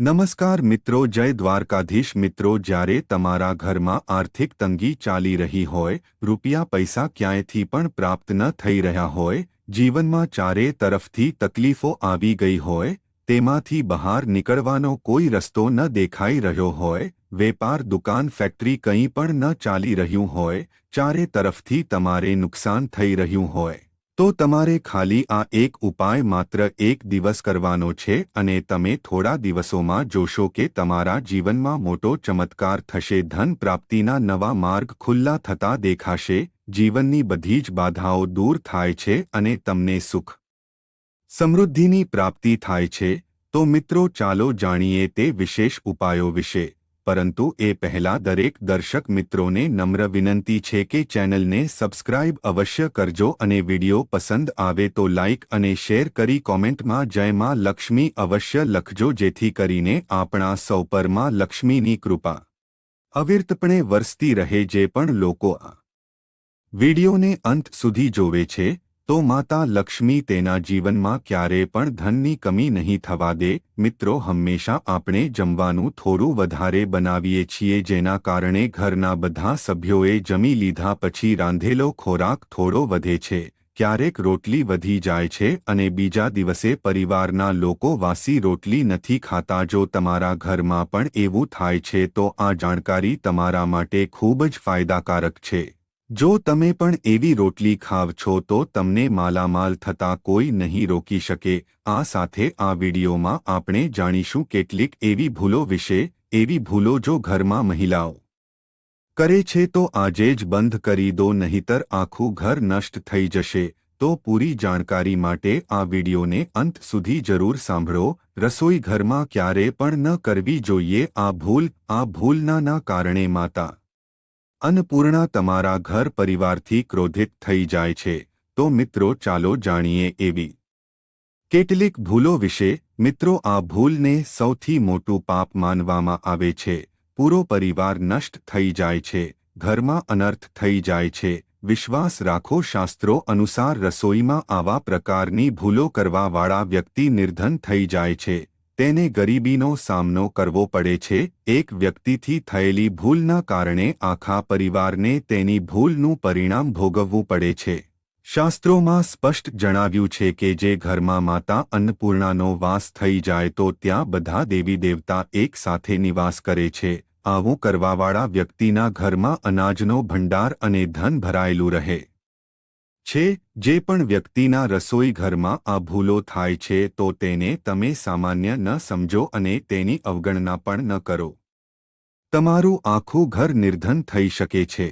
નમસ્કાર મિત્રો, જય દ્વારકાધીશ મિત્રો, જ્યારે તમારા ઘરમાં આર્થિક તંગી ચાલી રહી હોય, રૂપિયા પૈસા ક્યાંયથી પણ પ્રાપ્ત ન થઈ રહ્યા હોય, જીવનમાં ચારે તરફથી તકલીફો આવી ગઈ હોય, તેમાંથી બહાર નીકળવાનો કોઈ રસ્તો ન દેખાઈ રહ્યો હોય, વેપાર દુકાન ફેક્ટરી કંઈ પણ ન ચાલી રહ્યું હોય, ચારે તરફથી તમારે નુકસાન થઈ રહ્યું હોય, તો તમારે ખાલી આ એક ઉપાય માત્ર એક દિવસ કરવાનો છે અને તમે થોડા દિવસોમાં જોશો કે તમારા જીવનમાં મોટો ચમત્કાર થશે, ધન પ્રાપ્તિના નવા માર્ગ ખુલ્લા થતા દેખાશે, જીવનની બધી જ બાધાઓ દૂર થાય છે અને તમને સુખ સમૃદ્ધિની પ્રાપ્તિ થાય છે। તો મિત્રો, ચાલો જાણીએ તે વિશેષ ઉપાયો વિશે। પરંતુ એ પહેલા દરેક દર્શક મિત્રોને નમ્ર વિનંતી છે કે ચેનલને સબસ્ક્રાઇબ અવશ્ય કરજો અને વિડિયો પસંદ આવે તો લાઇક અને શેર કરી કોમેન્ટમાં જય માં લક્ષ્મી અવશ્ય લખજો, જેથી કરીને આપણા સૌ પર માં લક્ષ્મીની કૃપા અવિરતપણે વરસતી રહે। જે પણ લોકો આ વિડિયોને અંત સુધી જોવે છે તો માતા લક્ષ્મી તેના જીવનમાં ક્યારે પણ ધનની કમી નહીં થવા દે। મિત્રો, હંમેશા આપણે જમવાનું થોડું વધારે બનાવીએ છીએ, જેના કારણે ઘરના બધા સભ્યોએ જમી લીધા પછી રાંધેલો ખોરાક થોડો વધે છે, ક્યારેક રોટલી વધી જાય છે અને બીજા દિવસે પરિવારના લોકો વાસી રોટલી નથી ખાતા। જો તમારા ઘરમાં પણ એવું થાય છે તો આ જાણકારી તમારા માટે ખૂબ જ ફાયદાકારક છે। જો તમે પણ એવી રોટલી ખાવ છો તો તમને માલામાલ થતા કોઈ નહીં રોકી શકે। આ સાથે આ વિડિયોમાં આપણે જાણીશું કેટલીક એવી ભૂલો વિશે, એવી ભૂલો જો ઘરમાં મહિલાઓ કરે છે તો આજે જ બંધ કરી દો, નહીતર આખું ઘર નષ્ટ થઈ જશે। તો પૂરી જાણકારી માટે આ વિડિયોને અંત સુધી જરૂર સાંભળો। રસોઈ ઘરમાં ક્યારે પણ ન કરવી જોઈએ આ ભૂલના કારણે માતા અન્નપૂર્ણા તમારા ઘર પરિવારથી ક્રોધિત થઈ જાય છે। તો મિત્રો, ચાલો જાણીએ એવી કેટલીક ભૂલો વિશે। મિત્રો, આ ભૂલને સૌથી મોટું પાપ માનવામાં આવે છે। પૂરો પરિવાર નષ્ટ થઈ જાય છે, ઘરમાં અનર્થ થઈ જાય છે। વિશ્વાસ રાખો, શાસ્ત્રો અનુસાર રસોઈમાં આવા પ્રકારની ભૂલો કરવાવાળા વ્યક્તિ નિર્ધન થઈ જાય છે, તેને ગરીબીનો સામનો કરવો પડે છે। એક વ્યક્તિથી થયેલી ભૂલના કારણે આખા પરિવારને તેની ભૂલનું પરિણામ ભોગવવું પડે છે। શાસ્ત્રોમાં સ્પષ્ટ જણાવ્યું છે કે જે ઘરમાં માતા અન્નપૂર્ણાનો વાસ થઈ જાય તો ત્યાં બધા દેવી દેવતા એક સાથે નિવાસ કરે છે। આવું કરવાવાળા વ્યક્તિના ઘરમાં અનાજનો ભંડાર અને ધન ભરાયેલું રહે છે। જે પણ વ્યક્તિના રસોઈ ઘરમાં આ ભૂલો થાય છે તો તેને તમે સામાન્ય ન સમજો અને તેની અવગણના પણ ન કરો। તમારું આખું ઘર નિર્ધન થઈ શકે છે।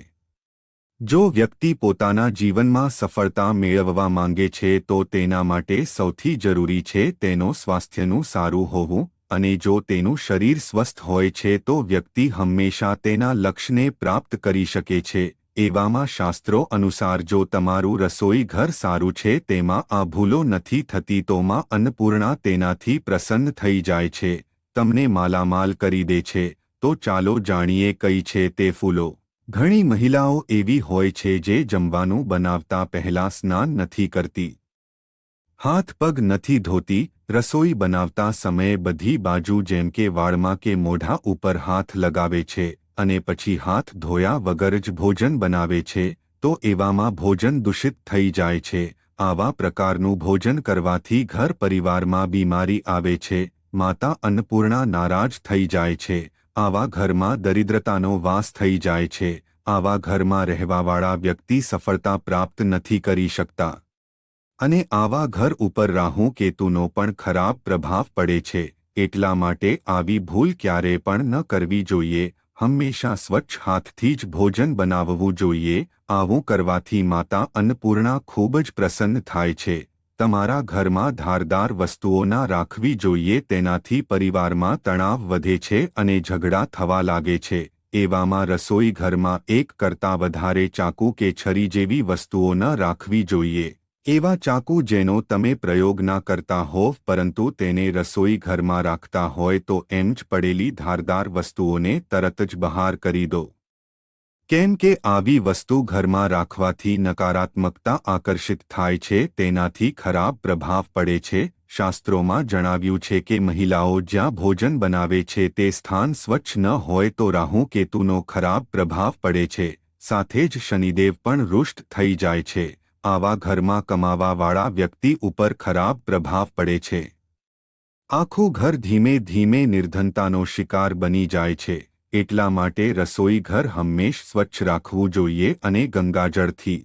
જો વ્યક્તિ પોતાના જીવનમાં સફળતા મેળવવા માંગે છે તો તેના માટે સૌથી જરૂરી છે તેનો સ્વાસ્થ્યનું સારું હોવું, અને જો તેનું શરીર સ્વસ્થ હોય છે તો વ્યક્તિ હંમેશા તેના લક્ષ્યને પ્રાપ્ત કરી શકે છે। એવામાં શાસ્ત્રો અનુસાર જો તમારું રસોઈ ઘર સારું છે, તેમાં આ ભૂલો નથી થતી, તો માં અન્નપૂર્ણા તેનાથી પ્રસન્ન થઈ જાય છે, તમને માલામાલ કરી દે છે। તો ચાલો જાણીએ કઈ છે તે ફૂલો। ઘણી મહિલાઓ એવી હોય છે જે જમવાનું બનાવતા પહેલા સ્નાન નથી કરતી, હાથ પગ નથી ધોતી, રસોઈ બનાવતા સમયે બધી બાજુ જેમ કે વાળમાં કે મોઢા ઉપર હાથ લગાવે છે અને પછી હાથ ધોયા વગર જ ભોજન બનાવે છે। તો એવામાં ભોજન દૂષિત થઈ જાય છે। આવા પ્રકારનું ભોજન કરવાથી ઘર પરિવારમાં બીમારી આવે છે, માતા અન્નપૂર્ણા નારાજ થઈ જાય છે, આવા ઘરમાં દરિદ્રતાનો વાસ થઈ જાય છે, આવા ઘરમાં રહેવાવાળા વ્યક્તિ સફળતા પ્રાપ્ત નથી કરી શકતા અને આવા ઘર ઉપર રાહુ કેતુનો પણ ખરાબ પ્રભાવ પડે છે। એટલા માટે આવી ભૂલ ક્યારે પણ ન કરવી જોઈએ। હંમેશા સ્વચ્છ હાથથી જ ભોજન બનાવવું જોઈએ। આવું કરવાથી માતા અન્નપૂર્ણા ખૂબ જ પ્રસન્ન થાય છે। તમારા ઘરમાં ધારદાર વસ્તુઓ ના રાખવી જોઈએ, તેનાથી પરિવારમાં તણાવ વધે છે અને ઝઘડા થવા લાગે છે। એવામાં રસોઈ ઘરમાં એક કરતાં વધારે ચાકુ કે છરી જેવી વસ્તુઓ ન રાખવી જોઈએ। એવા ચાકુ જેનો તમે પ્રયોગ ના કરતા હોવ પરંતુ તેને રસોઈ ઘરમાં રાખતા હોય તો એમ જ પડેલી ધારદાર વસ્તુઓને તરત જ બહાર કરી દો। કેમ કે આવી વસ્તુ ઘરમાં રાખવાથી નકારાત્મકતા આકર્ષિત થાય છે, તેનાથી ખરાબ પ્રભાવ પડે છે. શાસ્ત્રોમાં જણાવ્યું છે કે મહિલાઓ જ્યાં ભોજન બનાવે છે તે સ્થાન સ્વચ્છ ન હોય તો રાહુ કેતુનો ખરાબ પ્રભાવ પડે છે, સાથે જ શનિદેવ પણ રુષ્ટ થઈ જાય છે. આવા ઘરમાં કમાવાવાળા વ્યક્તિ ઉપર ખરાબ પ્રભાવ પડે છે. આખું ઘર ધીમે ધીમે નિર્ધનતાનો શિકાર બની જાય છે. એટલા માટે રસોઈ ઘર હંમેશ સ્વચ્છ રાખવું જોઈએ અને ગંગાજળથી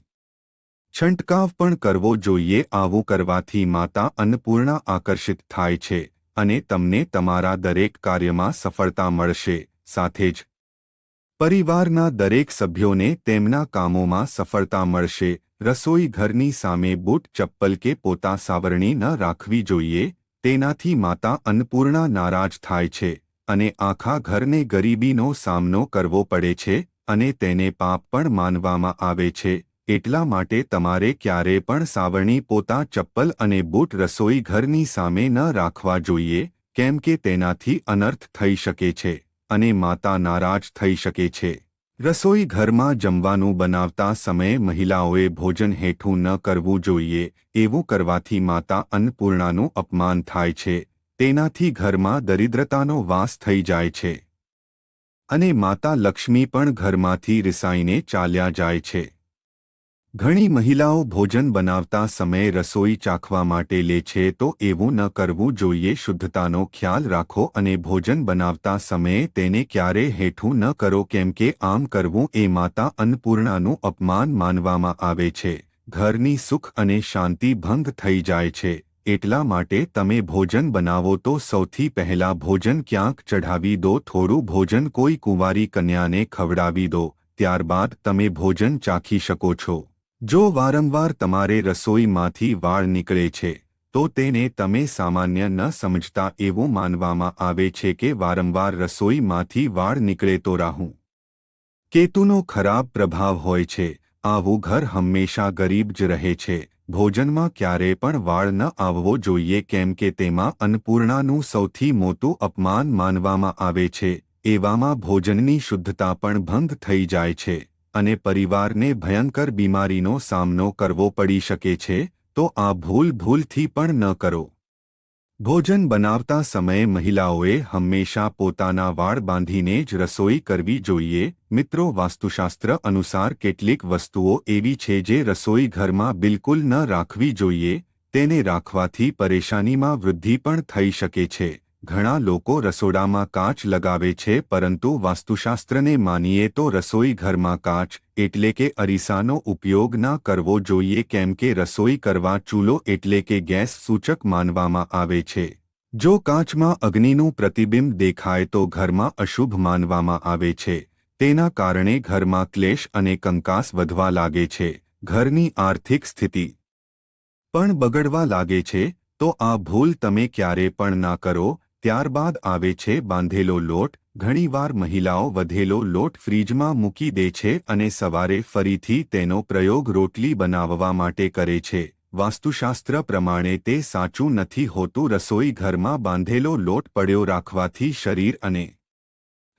છંટકાવ પણ કરવો જોઈએ. આવું કરવાથી માતા અન્નપૂર્ણા આકર્ષિત થાય છે અને તમને તમારા દરેક કાર્યમાં સફળતા મળશે. સાથે જ પરિવારના દરેક સભ્યોને તેમના કામોમાં સફળતા મળશે. રસોઈ ઘરની સામે બૂટ, ચપ્પલ કે પોતા સાવરણી ન રાખવી જોઈએ. તેનાથી માતા અન્નપૂર્ણા નારાજ થાય છે અને આખા ઘરને ગરીબીનો સામનો કરવો પડે છે અને તેને પાપ પણ માનવામાં આવે છે. એટલા માટે તમારે ક્યારે પણ સાવરણી, પોતા, ચપ્પલ અને બૂટ રસોઈ ઘરની સામે ન રાખવા જોઈએ, કેમ કે તેનાથી અનર્થ થઈ શકે છે અને માતા નારાજ થઈ શકે છે. રસોઈ ઘરમાં જમવાનું બનાવતા સમયે મહિલાઓએ ભોજન હેઠું ન કરવું જોઈએ. એવું કરવાથી માતા અન્નપૂર્ણાનું અપમાન થાય છે. તેનાથી ઘરમાં દરિદ્રતાનો વાસ થઈ જાય છે અને માતા લક્ષ્મી પણ ઘરમાંથી રિસાઈને ચાલ્યા જાય છે. ઘણી મહિલાઓ ભોજન બનાવતા સમયે રસોઈ ચાખવા માટે લે છે, તો એવું ન કરવું જોઈએ. શુદ્ધતાનો ખ્યાલ રાખો અને ભોજન બનાવતા સમયે તેને ક્યારેય હેઠું ન કરો, કેમ કે આમ કરવું એ માતા અન્નપૂર્ણાનું અપમાન માનવામાં આવે છે. ઘરની સુખ અને શાંતિ ભંગ થઈ જાય છે. એટલા માટે તમે ભોજન બનાવો તો સૌથી પહેલા ભોજન ક્યાંક ચઢાવી દો. થોડું ભોજન કોઈ કુંવારી કન્યાને ખવડાવી દો. ત્યારબાદ તમે ભોજન ચાખી શકો છો. જો વારંવાર તમારે રસોઈમાંથી વાળ નીકળે છે તો તેને તમે સામાન્ય ન સમજતા. એવું માનવામાં આવે છે કે વારંવાર રસોઈમાંથી વાળ નીકળે તો રાહુ કેતુનો ખરાબ પ્રભાવ હોય છે. આવું ઘર હંમેશા ગરીબ જ રહે છે. ભોજનમાં ક્યારે પણ વાળ ન આવવો જોઈએ, કેમ કે તેમાં અન્નપૂર્ણાનું સૌથી મોટું અપમાન માનવામાં આવે છે. એવામાં ભોજનની શુદ્ધતા પણ ભંગ થઈ જાય છે અને પરિવારને ભયંકર બીમારીનો સામનો કરવો પડી શકે છે. તો આ ભૂલથી પણ ન કરો. ભોજન બનાવતા સમયે મહિલાઓએ હંમેશા પોતાના વાળ બાંધીને જ રસોઈ કરવી જોઈએ. મિત્રો, વાસ્તુશાસ્ત્ર અનુસાર કેટલીક વસ્તુઓ એવી છે જે રસોઈ ઘરમાં બિલકુલ ન રાખવી જોઈએ. તેને રાખવાથી પરેશાનીમાં વૃદ્ધિ પણ થઈ શકે છે. ઘણા લોકો રસોડામાં કાચ લગાવે છે, પરંતુ વાસ્તુશાસ્ત્રને માનીએ તો રસોઈ ઘરમાં કાચ એટલે કે અરીસાનો ઉપયોગ ના કરવો જોઈએ, કેમ કે રસોઈ કરવા ચૂલો એટલે કે ગેસ સૂચક માનવામાં આવે છે. જો કાચમાં અગ્નિનું પ્રતિબિંબ દેખાય તો ઘરમાં અશુભ માનવામાં આવે છે. તેના કારણે ઘરમાં ક્લેશ અને કંકાસ વધવા લાગે છે. ઘરની આર્થિક સ્થિતિ પણ બગડવા લાગે છે. તો આ ભૂલ તમે ક્યારે પણ ના કરો. ત્યારબાદ આવે છે બાંધેલો લોટ. ઘણીવાર મહિલાઓ વધેલો લોટ ફ્રીજમાં મૂકી દે છે અને સવારે ફરીથી તેનો પ્રયોગ રોટલી બનાવવા માટે કરે છે. વાસ્તુશાસ્ત્ર પ્રમાણે તે સાચું નથી હોતું. રસોઈ ઘરમાં બાંધેલો લોટ પડ્યો રાખવાથી શરીર અને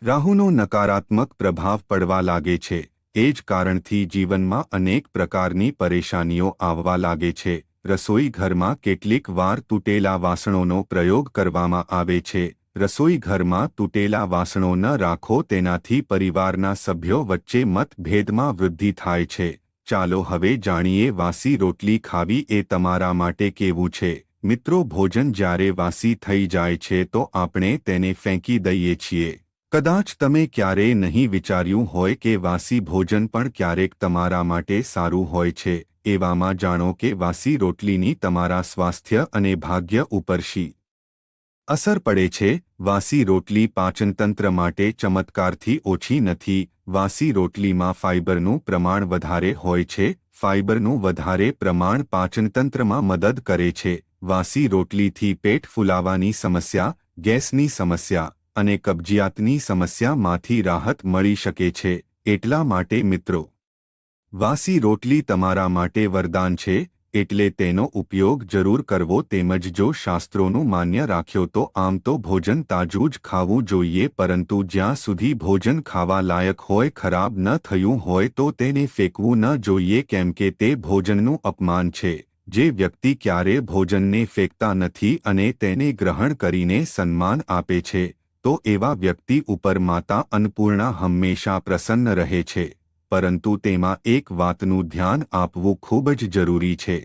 રાહુનો નકારાત્મક પ્રભાવ પડવા લાગે છે. એ જ કારણથી જીવનમાં અનેક પ્રકારની પરેશાનીઓ આવવા લાગે છે. રસોઈ ઘરમાં કેટલીક વાર તૂટેલા વાસણોનો પ્રયોગ કરવામાં આવે છે. રસોઈ ઘરમાં તૂટેલા વાસણો ન રાખો, તેનાથી પરિવારના સભ્યો વચ્ચે મતભેદમાં વૃદ્ધિ થાય છે. ચાલો હવે જાણીએ વાસી રોટલી ખાવી એ તમારા માટે કેવું છે. મિત્રો, ભોજન જ્યારે વાસી થઈ જાય છે તો આપણે તેને ફેંકી દઈએ છીએ. કદાચ તમે ક્યારેય નહીં વિચાર્યું હોય કે વાસી ભોજન પણ ક્યારેક તમારા માટે સારું હોય છે. એવામાં જાણો કે વાસી રોટલીની તમારા સ્વાસ્થ્ય અને ભાગ્ય ઉપર શી અસર પડે છે. વાસી રોટલી પાચનતંત્ર માટે ચમત્કારથી ઓછી નથી. વાસી રોટલીમાં ફાઇબરનું પ્રમાણ વધારે હોય છે. ફાઇબરનું વધારે પ્રમાણ પાચનતંત્રમાં મદદ કરે છે. વાસી રોટલીથી પેટ ફૂલાવાની સમસ્યા, ગેસની સમસ્યા અને કબજિયાતની સમસ્યામાંથી રાહત મળી શકે છે. એટલા માટે મિત્રો, વાસી રોટલી તમારા માટે વરદાન છે. એટલે તેનો ઉપયોગ જરૂર કરવો તેમજ જો શાસ્ત્રોનું માન્ય રાખ્યો તો આમ તો ભોજન તાજું જ ખાવું જોઈએ પરંતુ જ્યાં સુધી ભોજન ખાવા લાયક હોય ખરાબ ન થયું હોય તો તેને ફેંકવું ન જોઈએ કેમ કે તે ભોજનનું અપમાન છે જે વ્યક્તિ ક્યારે ભોજનને ફેંકતા નથી અને તેને ગ્રહણ કરીને સન્માન આપે છે તો એવા વ્યક્તિ ઉપર માતા અન્નપૂર્ણા હંમેશા પ્રસન્ન રહે છે પરંતુ તેમાં એક વાતનું ધ્યાન આપવું ખૂબ જ જરૂરી છે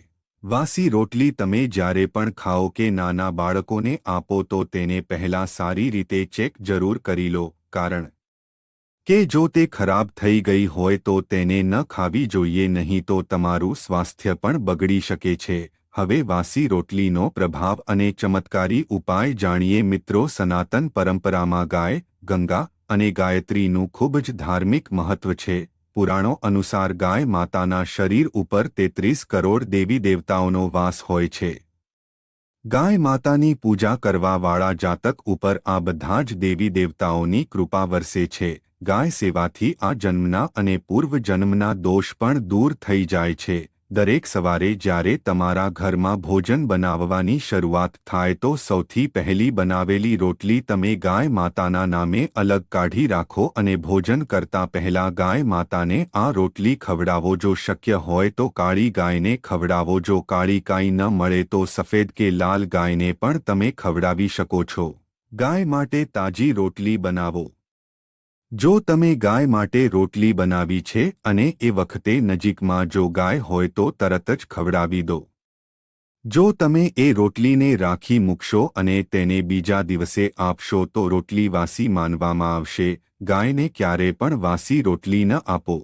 વાસી રોટલી તમે જ્યારે પણ ખાઓ કે નાના બાળકોને આપો તો તેને પહેલા સારી રીતે ચેક જરૂર કરી લો કારણ કે જો તે ખરાબ થઈ ગઈ હોય તો તેને ન ખાવી જોઈએ નહીં તો તમારું સ્વાસ્થ્ય પણ બગડી શકે છે હવે વાસી રોટલીનો પ્રભાવ અને ચમત્કારી ઉપાય જાણીએ મિત્રો સનાતન પરંપરામાં ગાય ગંગા અને ગાયત્રીનું ખૂબ જ ધાર્મિક મહત્વ છે પુરાણો અનુસાર ગાય માતાના શરીર ઉપર 33 કરોડ દેવી દેવતાઓનો વાસ હોય છે ગાય માતાની પૂજા કરવાવાળા જાતક ઉપર આ બધા જ દેવી દેવતાઓની કૃપા વરસે છે ગાય સેવાથી આ જન્મના અને પૂર્વ જન્મના દોષ પણ દૂર થઈ જાય છે દરેક સવારે જ્યારે તમારા ઘરમાં ભોજન બનાવવાની શરૂઆત થાય તો સૌથી પહેલી બનાવેલી રોટલી તમે ગાય માતાના નામે અલગ કાઢી રાખો અને ભોજન કરતા પહેલા ગાય માતાને આ રોટલી ખવડાવો જો શક્ય હોય તો કાળી ગાયને ખવડાવો જો કાળી ગાય ન મળે તો સફેદ કે લાલ ગાયને પણ તમે ખવડાવી શકો છો ગાય માટે તાજી રોટલી બનાવો જો તમે ગાય માટે રોટલી બનાવી છે અને એ વખતે નજીકમાં જો ગાય હોય તો તરત જ ખવડાવી દો જો તમે એ રોટલીને રાખી મૂકશો અને તેને બીજા દિવસે આપશો તો રોટલી વાસી માનવામાં આવશે ગાયને ક્યારે પણ વાસી રોટલી ન આપો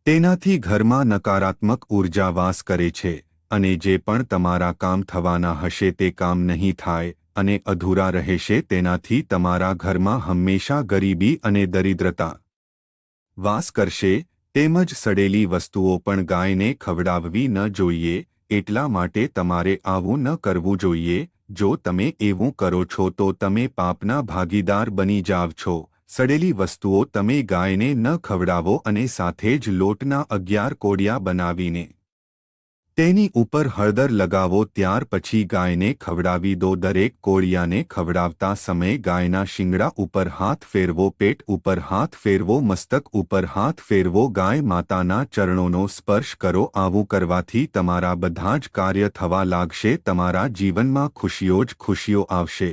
તેનાથી ઘરમાં નકારાત્મક ઉર્જા વાસ કરે છે અને જે પણ તમારા કામ થવાના હશે તે કામ નહીં થાય અને અધૂરા રહેશે તેનાથી તમારા ઘરમાં હંમેશા ગરીબી અને દરિદ્રતા વાસ કરશે તેમજ સડેલી વસ્તુઓ પણ ગાયને ખવડાવવી ન જોઈએ એટલા માટે તમારે આવું ન કરવું જોઈએ જો તમે એવું કરો છો તો તમે પાપના ભાગીદાર બની જાવ છો સડેલી વસ્તુઓ તમે ગાયને ન ખવડાવો અને સાથે જ લોટના 11 કોડિયા બનાવીને તેની ઉપર હળદર લગાવો ત્યાર પછી ગાયને ખવડાવી દો દરેક કોળિયાને ખવડાવતા સમયે ગાયના શિંગડા ઉપર હાથ ફેરવો પેટ ઉપર હાથ ફેરવો મસ્તક ઉપર હાથ ફેરવો ગાય માતાના ચરણોનો સ્પર્શ કરો આવું કરવાથી તમારા બધા જ કાર્ય થવા લાગશે તમારા જીવનમાં ખુશીઓ જ ખુશીઓ આવશે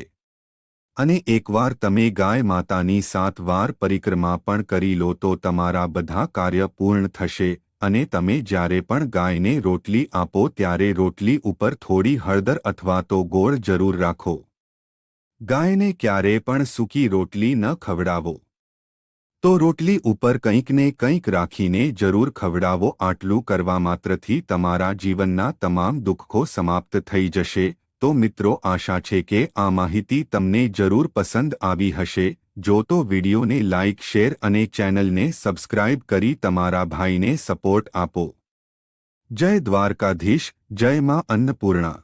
અને એકવાર તમે ગાય માતાની 7 વાર પરિક્રમા પણ કરી લો તો તમારા બધા કાર્ય પૂર્ણ થશે અને તમે જ્યારે પણ ગાયને રોટલી આપો ત્યારે રોટલી ઉપર થોડી હળદર અથવા તો ગોળ જરૂર રાખો ગાયને ક્યારે પણ સૂકી રોટલી ન ખવડાવો તો રોટલી ઉપર કંઈક ને કંઈક રાખીને જરૂર ખવડાવો આટલું કરવા માત્રથી તમારા જીવનના તમામ દુઃખો સમાપ્ત થઈ જશે તો મિત્રો આશા છે કે આ માહિતી તમને જરૂર પસંદ આવી હશે જો તો વિડીયોને લાઇક શેર અને ચેનલને સબસ્ક્રાઇબ કરી તમારા ભાઈને સપોર્ટ આપો જય દ્વારકાધીશ જય માં અન્નપૂર્ણા।